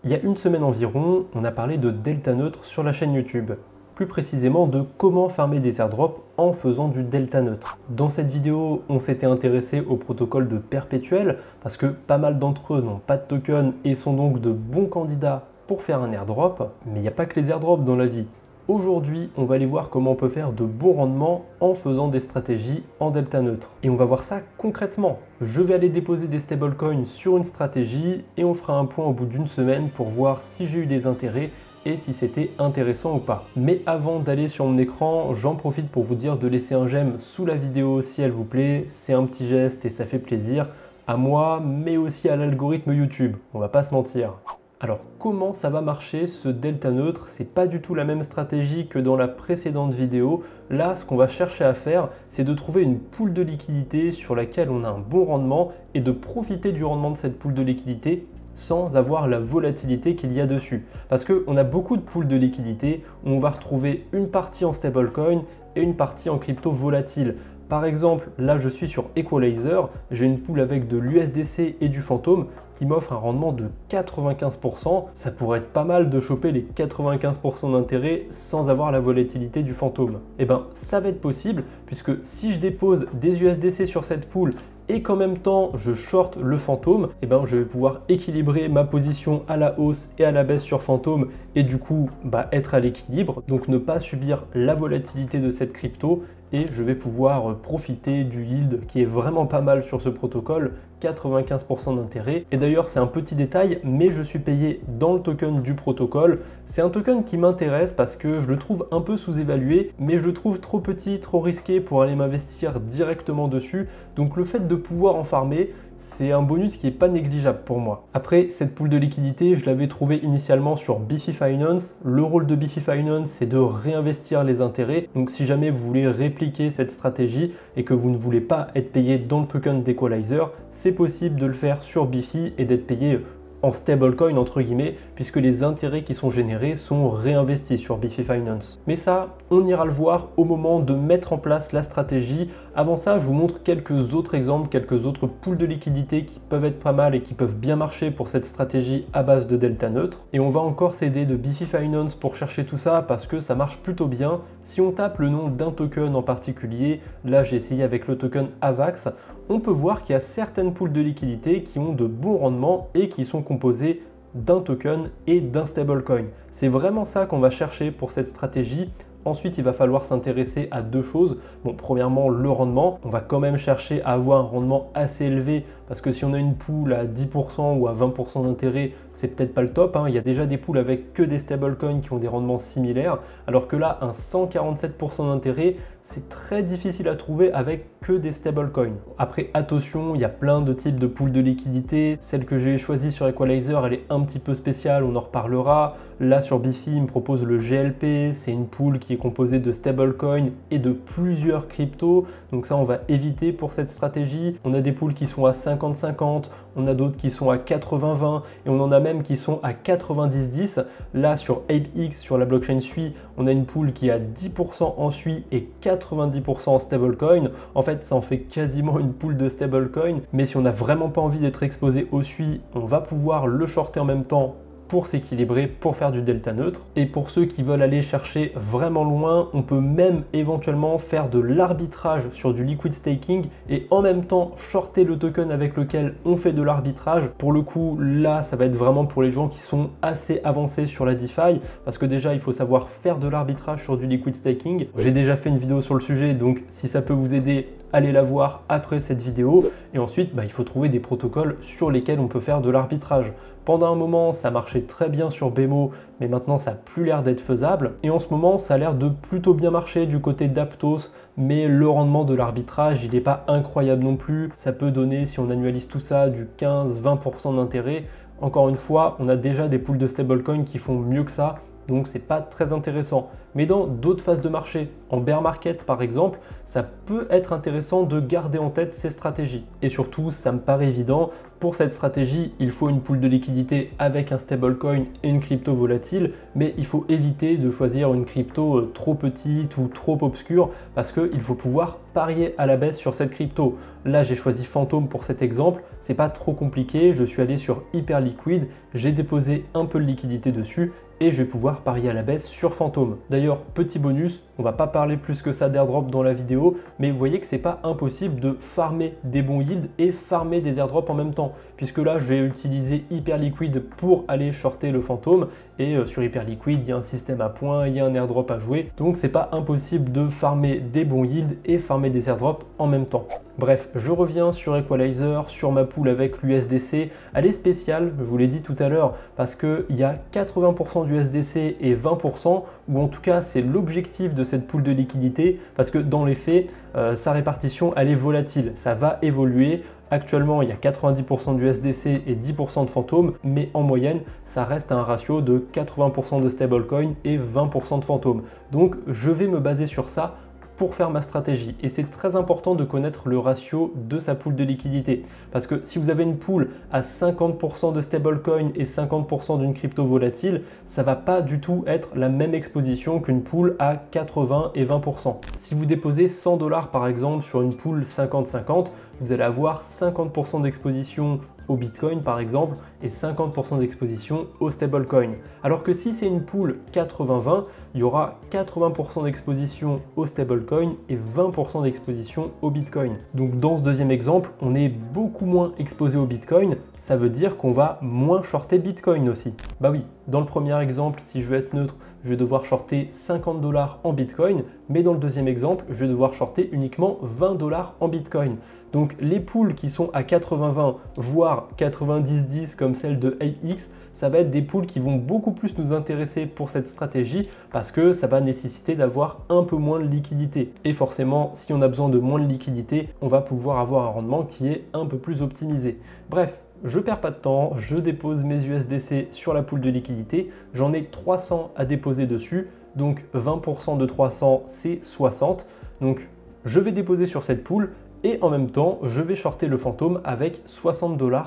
Il y a une semaine environ, on a parlé de delta neutre sur la chaîne YouTube. Plus précisément de comment farmer des airdrops en faisant du delta neutre. Dans cette vidéo, on s'était intéressé au protocole de perpétuel parce que pas mal d'entre eux n'ont pas de token et sont donc de bons candidats pour faire un airdrop. Mais il n'y a pas que les airdrops dans la vie. Aujourd'hui, on va aller voir comment on peut faire de bons rendements en faisant des stratégies en delta neutre. Et on va voir ça concrètement. Je vais aller déposer des stablecoins sur une stratégie et on fera un point au bout d'une semaine pour voir si j'ai eu des intérêts et si c'était intéressant ou pas. Mais avant d'aller sur mon écran, j'en profite pour vous dire de laisser un j'aime sous la vidéo si elle vous plaît. C'est un petit geste et ça fait plaisir à moi, mais aussi à l'algorithme YouTube. On va pas se mentir. Alors comment ça va marcher ce delta neutre? C'est pas du tout la même stratégie que dans la précédente vidéo. Là, ce qu'on va chercher à faire, c'est de trouver une pool de liquidité sur laquelle on a un bon rendement et de profiter du rendement de cette pool de liquidité sans avoir la volatilité qu'il y a dessus. Parce qu'on a beaucoup de pools de liquidité où on va retrouver une partie en stablecoin et une partie en crypto volatile. Par exemple, là je suis sur Equalizer, j'ai une pool avec de l'USDC et du fantôme qui m'offre un rendement de 95%. Ça pourrait être pas mal de choper les 95% d'intérêt sans avoir la volatilité du fantôme. Et bien ça va être possible puisque si je dépose des USDC sur cette pool et qu'en même temps je short le fantôme, et ben je vais pouvoir équilibrer ma position à la hausse et à la baisse sur fantôme et du coup être à l'équilibre, donc ne pas subir la volatilité de cette crypto et je vais pouvoir profiter du yield qui est vraiment pas mal sur ce protocole, 95% d'intérêt. Et d'ailleurs c'est un petit détail, mais je suis payé dans le token du protocole. C'est un token qui m'intéresse parce que je le trouve un peu sous-évalué, mais je le trouve trop petit, trop risqué pour aller m'investir directement dessus. Donc le fait de pouvoir en farmer, c'est un bonus qui n'est pas négligeable pour moi. Après, cette pool de liquidité, je l'avais trouvée initialement sur Biffy Finance. Le rôle de Biffy Finance, c'est de réinvestir les intérêts. Donc si jamais vous voulez répliquer cette stratégie et que vous ne voulez pas être payé dans le token d'Equalizer, c'est possible de le faire sur Biffy et d'être payé en stablecoin entre guillemets, puisque les intérêts qui sont générés sont réinvestis sur Biffy Finance. Mais ça, on ira le voir au moment de mettre en place la stratégie. Avant ça, je vous montre quelques autres exemples, quelques autres pools de liquidité qui peuvent être pas mal et qui peuvent bien marcher pour cette stratégie à base de delta neutre. Et on va encore s'aider de Biffy Finance pour chercher tout ça parce que ça marche plutôt bien. Si on tape le nom d'un token en particulier, là j'ai essayé avec le token AVAX, on peut voir qu'il y a certaines pools de liquidité qui ont de bons rendements et qui sont composées d'un token et d'un stablecoin. C'est vraiment ça qu'on va chercher pour cette stratégie. Ensuite, il va falloir s'intéresser à deux choses. Bon, premièrement, le rendement. On va quand même chercher à avoir un rendement assez élevé parce que si on a une pool à 10% ou à 20% d'intérêt, c'est peut-être pas le top. Il y a déjà des pools avec que des stablecoins qui ont des rendements similaires, alors que là, un 147% d'intérêt, c'est très difficile à trouver avec que des stablecoins. Après, attention, il y a plein de types de pools de liquidité. Celle que j'ai choisie sur Equalizer, elle est un petit peu spéciale, on en reparlera. Là, sur Biffy, il me propose le GLP. C'est une pool qui est composée de stablecoins et de plusieurs cryptos. Donc ça, on va éviter pour cette stratégie. On a des pools qui sont à 50-50, on a d'autres qui sont à 80-20 et on en a même qui sont à 90-10. Là, sur ApeX, sur la blockchain SUI, on a une pool qui est à 10% en SUI et 90% en stablecoin. En fait, ça en fait quasiment une pool de stablecoin. Mais si on n'a vraiment pas envie d'être exposé au SUI, on va pouvoir le shorter en même temps pour s'équilibrer, pour faire du delta neutre. Et pour ceux qui veulent aller chercher vraiment loin, on peut même éventuellement faire de l'arbitrage sur du liquid staking et en même temps shorter le token avec lequel on fait de l'arbitrage. Pour le coup, là, ça va être vraiment pour les gens qui sont assez avancés sur la DeFi parce que déjà, il faut savoir faire de l'arbitrage sur du liquid staking. J'ai déjà fait une vidéo sur le sujet, donc si ça peut vous aider, allez la voir après cette vidéo. Et ensuite, il faut trouver des protocoles sur lesquels on peut faire de l'arbitrage. Pendant un moment, ça marchait très bien sur BMO, mais maintenant, ça n'a plus l'air d'être faisable. Et en ce moment, ça a l'air de plutôt bien marcher du côté d'Aptos, mais le rendement de l'arbitrage, il n'est pas incroyable non plus. Ça peut donner, si on annualise tout ça, du 15-20% d'intérêt. Encore une fois, on a déjà des pools de stablecoin qui font mieux que ça, donc c'est pas très intéressant. Mais dans d'autres phases de marché, en bear market par exemple, ça peut être intéressant de garder en tête ces stratégies. Et surtout, ça me paraît évident, pour cette stratégie, il faut une pool de liquidité avec un stablecoin et une crypto volatile, mais il faut éviter de choisir une crypto trop petite ou trop obscure parce qu'il faut pouvoir parier à la baisse sur cette crypto. Là, j'ai choisi Phantom pour cet exemple, c'est pas trop compliqué, je suis allé sur Hyperliquid, j'ai déposé un peu de liquidité dessus et je vais pouvoir parier à la baisse sur Phantom. D'ailleurs, petit bonus, on va pas parler plus que ça d'airdrop dans la vidéo, mais vous voyez que c'est pas impossible de farmer des bons yields et farmer des airdrops en même temps, puisque là, je vais utiliser Hyperliquid pour aller shorter le Phantom et sur Hyperliquid, il y a un système à points, il y a un airdrop à jouer, donc c'est pas impossible de farmer des bons yields et farmer des airdrops en même temps. Bref, je reviens sur Equalizer, sur ma pool avec l'USDC. Elle est spéciale, je vous l'ai dit tout à l'heure, parce qu'il y a 80% d'USDC et 20%, ou en tout cas c'est l'objectif de cette pool de liquidité, parce que dans les faits, sa répartition elle est volatile, ça va évoluer. Actuellement, il y a 90% d'USDC et 10% de fantômes, mais en moyenne, ça reste un ratio de 80% de stablecoin et 20% de fantômes. Donc, je vais me baser sur ça pour faire ma stratégie. Et c'est très important de connaître le ratio de sa pool de liquidité. Parce que si vous avez une pool à 50% de stablecoin et 50% d'une crypto volatile, ça va pas du tout être la même exposition qu'une pool à 80 et 20%. Si vous déposez 100 $ par exemple sur une pool 50-50, vous allez avoir 50% d'exposition au Bitcoin par exemple et 50% d'exposition au stablecoin. Alors que si c'est une pool 80-20, il y aura 80% d'exposition au stablecoin et 20% d'exposition au Bitcoin. Donc dans ce deuxième exemple, on est beaucoup moins exposé au Bitcoin, ça veut dire qu'on va moins shorter Bitcoin aussi. Bah oui, dans le premier exemple, si je veux être neutre, je vais devoir shorter 50 $ en Bitcoin, mais dans le deuxième exemple, je vais devoir shorter uniquement 20 $ en Bitcoin. Donc les pools qui sont à 80-20, voire 90-10 comme celle de ApeX, ça va être des pools qui vont beaucoup plus nous intéresser pour cette stratégie parce que ça va nécessiter d'avoir un peu moins de liquidité. Et forcément, si on a besoin de moins de liquidité, on va pouvoir avoir un rendement qui est un peu plus optimisé. Bref, je perds pas de temps, je dépose mes USDC sur la pool de liquidité, j'en ai 300 à déposer dessus, donc 20% de 300 c'est 60. Donc je vais déposer sur cette pool et en même temps je vais shorter le fantôme avec 60 $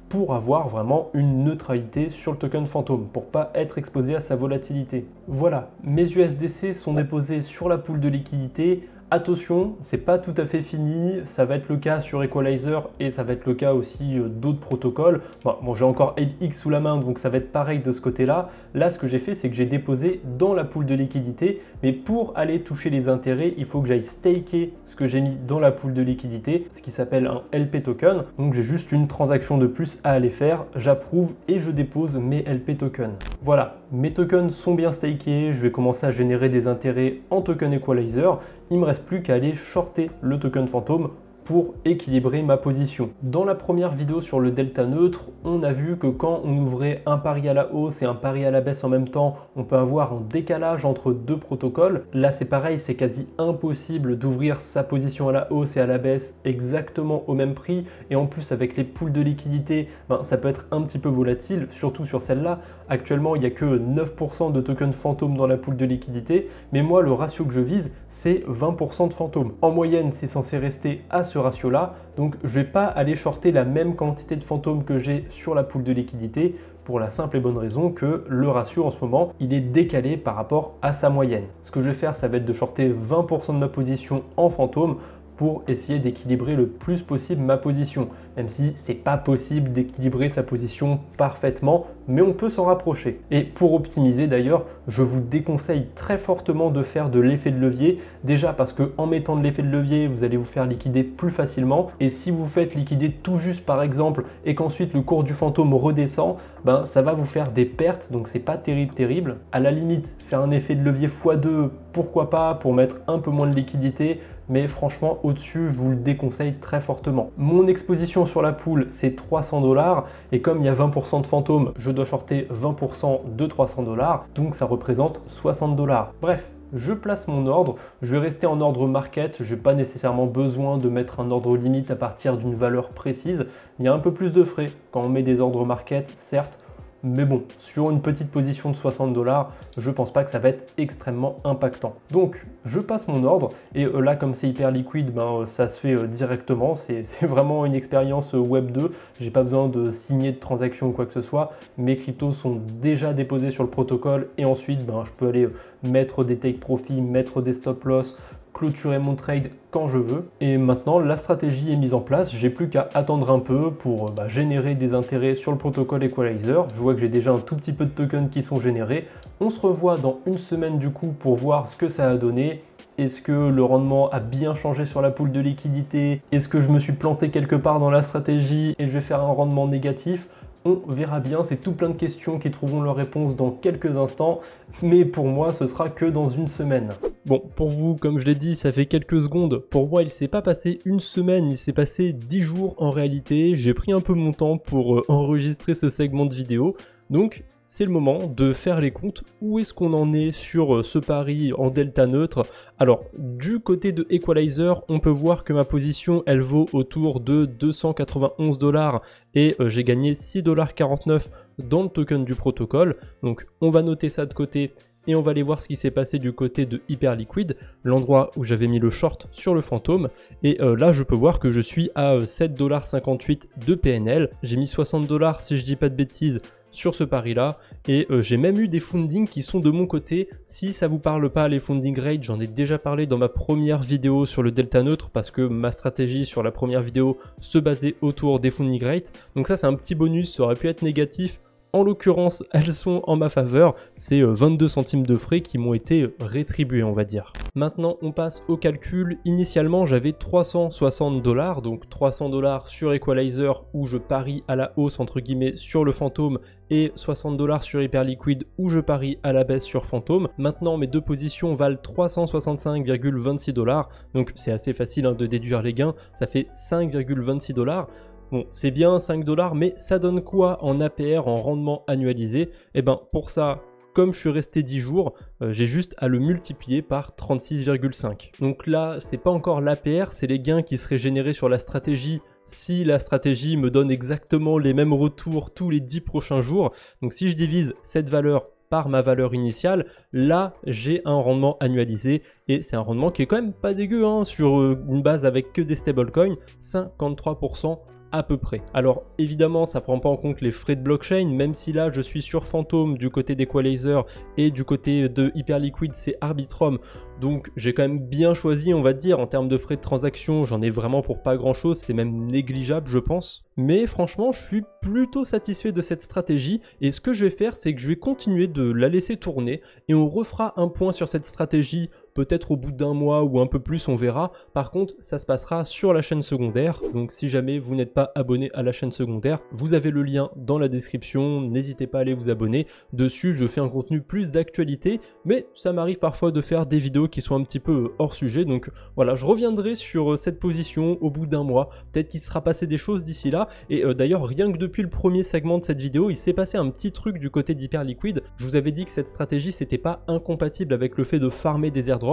pour avoir vraiment une neutralité sur le token fantôme, pour pas être exposé à sa volatilité. Voilà, mes USDC sont déposés sur la pool de liquidité. Attention, c'est pas tout à fait fini, ça va être le cas sur Equalizer et ça va être le cas aussi d'autres protocoles. Bon, j'ai encore ApeX sous la main, donc ça va être pareil de ce côté-là. Là, ce que j'ai fait, c'est que j'ai déposé dans la pool de liquidité, mais pour aller toucher les intérêts, il faut que j'aille staker ce que j'ai mis dans la pool de liquidité, ce qui s'appelle un LP token. Donc j'ai juste une transaction de plus à aller faire, j'approuve et je dépose mes LP tokens. Voilà, mes tokens sont bien stakés, je vais commencer à générer des intérêts en token Equalizer. Il me reste plus qu'à aller shorter le token fantôme pour équilibrer ma position. Dans la première vidéo sur le delta neutre, on a vu que quand on ouvrait un pari à la hausse et un pari à la baisse en même temps, on peut avoir un décalage entre deux protocoles. Là c'est pareil, c'est quasi impossible d'ouvrir sa position à la hausse et à la baisse exactement au même prix, et en plus avec les pools de liquidité, ça peut être un petit peu volatile, surtout sur celle-là. Actuellement il n'y a que 9% de tokens fantômes dans la pool de liquidité, mais moi le ratio que je vise c'est 20% de fantômes. En moyenne c'est censé rester à ce ratio-là, donc je ne vais pas aller shorter la même quantité de fantômes que j'ai sur la pool de liquidité pour la simple et bonne raison que le ratio en ce moment il est décalé par rapport à sa moyenne. Ce que je vais faire, ça va être de shorter 20% de ma position en fantôme pour essayer d'équilibrer le plus possible ma position, même si c'est pas possible d'équilibrer sa position parfaitement, mais on peut s'en rapprocher. Et pour optimiser d'ailleurs, je vous déconseille très fortement de faire de l'effet de levier, déjà parce que en mettant de l'effet de levier, vous allez vous faire liquider plus facilement, et si vous faites liquider tout juste par exemple, et qu'ensuite le cours du fantôme redescend, ça va vous faire des pertes, donc c'est pas terrible. À la limite, faire un effet de levier x2, pourquoi pas, pour mettre un peu moins de liquidité, mais franchement au-dessus je vous le déconseille très fortement. Mon exposition sur la pool c'est 300 $, et comme il y a 20% de fantômes, je dois shorter 20% de 300 $, donc ça représente 60 $. Bref, je place mon ordre, je vais rester en ordre market, je n'ai pas nécessairement besoin de mettre un ordre limite à partir d'une valeur précise. Il y a un peu plus de frais quand on met des ordres market, certes, Mais bon, sur une petite position de 60 $, je pense pas que ça va être extrêmement impactant. Donc je passe mon ordre et là comme c'est hyper liquide, ça se fait directement. C'est vraiment une expérience Web 2. J'ai pas besoin de signer de transaction ou quoi que ce soit. Mes cryptos sont déjà déposés sur le protocole et ensuite je peux aller mettre des take profit, mettre des stop loss, clôturer mon trade quand je veux. Et maintenant, la stratégie est mise en place. J'ai plus qu'à attendre un peu pour générer des intérêts sur le protocole Equalizer. Je vois que j'ai déjà un tout petit peu de tokens qui sont générés. On se revoit dans une semaine du coup pour voir ce que ça a donné. Est-ce que le rendement a bien changé sur la pool de liquidité? Est-ce que je me suis planté quelque part dans la stratégie et je vais faire un rendement négatif? On verra bien, c'est tout plein de questions qui trouveront leur réponse dans quelques instants, mais pour moi ce sera que dans une semaine. Bon, pour vous, comme je l'ai dit, ça fait quelques secondes. Pour moi, il s'est pas passé une semaine, il s'est passé 10 jours en réalité. J'ai pris un peu mon temps pour enregistrer ce segment de vidéo, donc c'est le moment de faire les comptes. Où est-ce qu'on en est sur ce pari en delta neutre? Alors, du côté de Equalizer, on peut voir que ma position, elle vaut autour de 291 $ et j'ai gagné 6,49 $ dans le token du protocole. Donc, on va noter ça de côté et on va aller voir ce qui s'est passé du côté de Hyperliquid, l'endroit où j'avais mis le short sur le fantôme. Et là, je peux voir que je suis à 7,58 $ de PNL. J'ai mis 60 $ si je dis pas de bêtises sur ce pari là et j'ai même eu des fundings qui sont de mon côté. Si ça vous parle pas les funding rates, j'en ai déjà parlé dans ma première vidéo sur le delta neutre parce que ma stratégie sur la première vidéo se basait autour des funding rates. Donc ça c'est un petit bonus, ça aurait pu être négatif. En l'occurrence, elles sont en ma faveur, c'est 22 centimes de frais qui m'ont été rétribués, on va dire. Maintenant, on passe au calcul. Initialement, j'avais 360 $, donc 300 $ sur Equalizer où je parie à la hausse entre guillemets sur le fantôme et 60 $ sur Hyperliquid où je parie à la baisse sur fantôme. Maintenant, mes deux positions valent 365,26 $, donc c'est assez facile de déduire les gains, ça fait 5,26 $. Bon, c'est bien 5 $, mais ça donne quoi en APR, en rendement annualisé? Et ben pour ça, comme je suis resté 10 jours, j'ai juste à le multiplier par 36,5. Donc là, c'est pas encore l'APR, c'est les gains qui seraient générés sur la stratégie si la stratégie me donne exactement les mêmes retours tous les 10 prochains jours. Donc si je divise cette valeur par ma valeur initiale, là j'ai un rendement annualisé et c'est un rendement qui est quand même pas dégueu sur une base avec que des stablecoins, 53% à peu près. Alors évidemment ça prend pas en compte les frais de blockchain, même si là je suis sur Phantom du côté d'Equalizer et du côté de Hyperliquid c'est Arbitrum, donc j'ai quand même bien choisi, on va dire, en termes de frais de transaction, j'en ai vraiment pour pas grand chose, c'est même négligeable je pense. Mais franchement je suis plutôt satisfait de cette stratégie et ce que je vais faire c'est que je vais continuer de la laisser tourner et on refera un point sur cette stratégie peut-être au bout d'un mois ou un peu plus, on verra. Par contre, ça se passera sur la chaîne secondaire. Donc si jamais vous n'êtes pas abonné à la chaîne secondaire, vous avez le lien dans la description. N'hésitez pas à aller vous abonner. Dessus, je fais un contenu plus d'actualité, mais ça m'arrive parfois de faire des vidéos qui sont un petit peu hors sujet. Donc voilà, je reviendrai sur cette position au bout d'un mois. Peut-être qu'il sera passé des choses d'ici là. Et d'ailleurs, rien que depuis le premier segment de cette vidéo, il s'est passé un petit truc du côté d'Hyperliquid. Je vous avais dit que cette stratégie, c'était pas incompatible avec le fait de farmer des airdrops.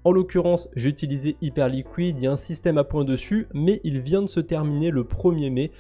En l'occurrence, j'ai utilisé Hyperliquid, il y a un système à points dessus, mais il vient de se terminer le 1er mai.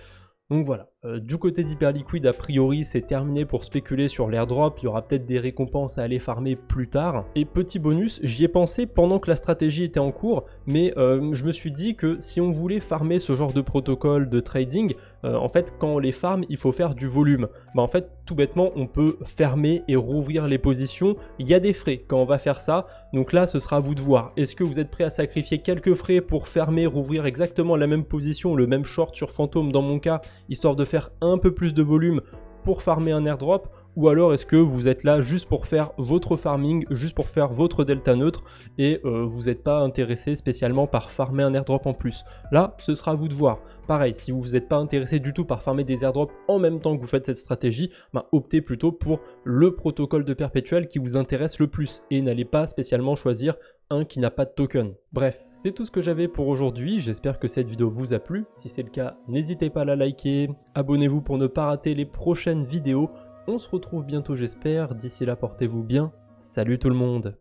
Donc voilà, du côté d'Hyperliquid, a priori, c'est terminé pour spéculer sur l'airdrop. Il y aura peut-être des récompenses à aller farmer plus tard. Et petit bonus, j'y ai pensé pendant que la stratégie était en cours, mais je me suis dit que si on voulait farmer ce genre de protocole de trading, en fait, quand on les farme, il faut faire du volume. En fait, tout bêtement, on peut fermer et rouvrir les positions. Il y a des frais quand on va faire ça, donc là, ce sera à vous de voir. Est-ce que vous êtes prêt à sacrifier quelques frais pour fermer, rouvrir exactement la même position, le même short sur Phantom dans mon cas, histoire de faire un peu plus de volume pour farmer un airdrop, ou alors est-ce que vous êtes là juste pour faire votre farming, juste pour faire votre delta neutre et vous n'êtes pas intéressé spécialement par farmer un airdrop en plus. Là, ce sera à vous de voir. Pareil, si vous n'êtes pas intéressé du tout par farmer des airdrops en même temps que vous faites cette stratégie, optez plutôt pour le protocole de perpétuel qui vous intéresse le plus et n'allez pas spécialement choisir un qui n'a pas de token. Bref, c'est tout ce que j'avais pour aujourd'hui, j'espère que cette vidéo vous a plu. Si c'est le cas, n'hésitez pas à la liker, abonnez-vous pour ne pas rater les prochaines vidéos. On se retrouve bientôt j'espère, d'ici là portez-vous bien, salut tout le monde.